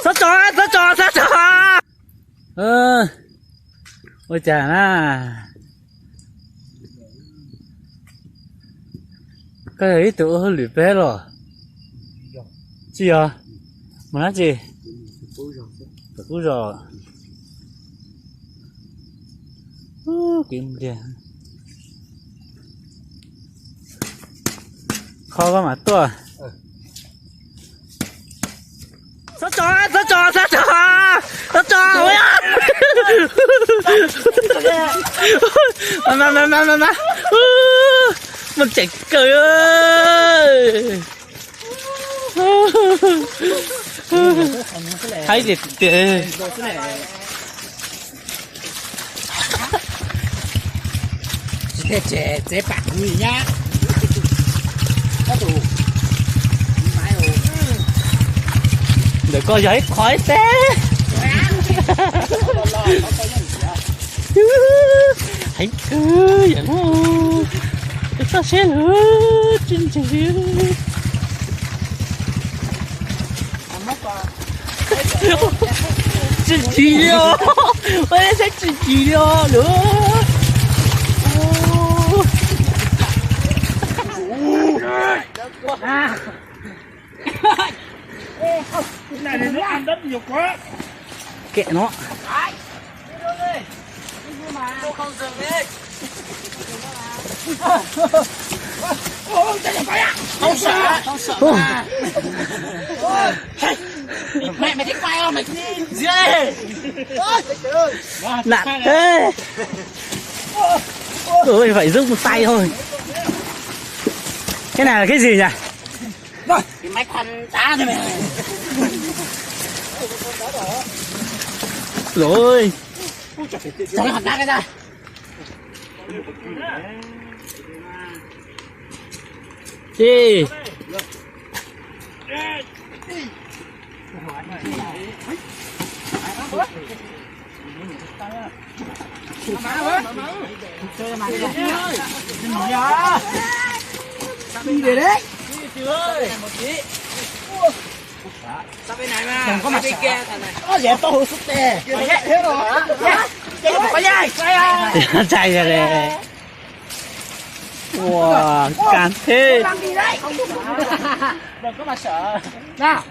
Sát chó. Ôi chà na. Cái ấy tụi hơi lười bé rồi. Gì à? Mà nói gì? Cú rồi. Kiếm tiền. Khó quá mà to. Sát chó ôi à. Mà mình chạy cười ơi. Thấy gì kìa. Chế bạc gì nhá. Để coi giấy khói té. Hãy cứ vậy thôi. Sao sẽ nữa trên trời. Trên chỉ nữa. Ôi sẽ chỉ nữa. Này thì nó ăn đất nhiều quá. Kệ nó. Không dừng đi. Không sợ mà. Mẹ mày thích quay không? Mày dưa đi. Nặng thế. Ôi phải giúp một tay thôi. Cái này là cái gì nhỉ? Cái máy khoan đá thôi mày. Rồi. Cho nó hạt đá cái ra. Đi. Đi để đấy. Sao bên này mà? Đừng có mặt bên kia thằng này. Nó dẹp to hơn sức tè. Thế rồi hả? Có nhai. Chạy ra đây. Wow, càn thế. Làm gì đấy? Đừng có mà sợ. Nào.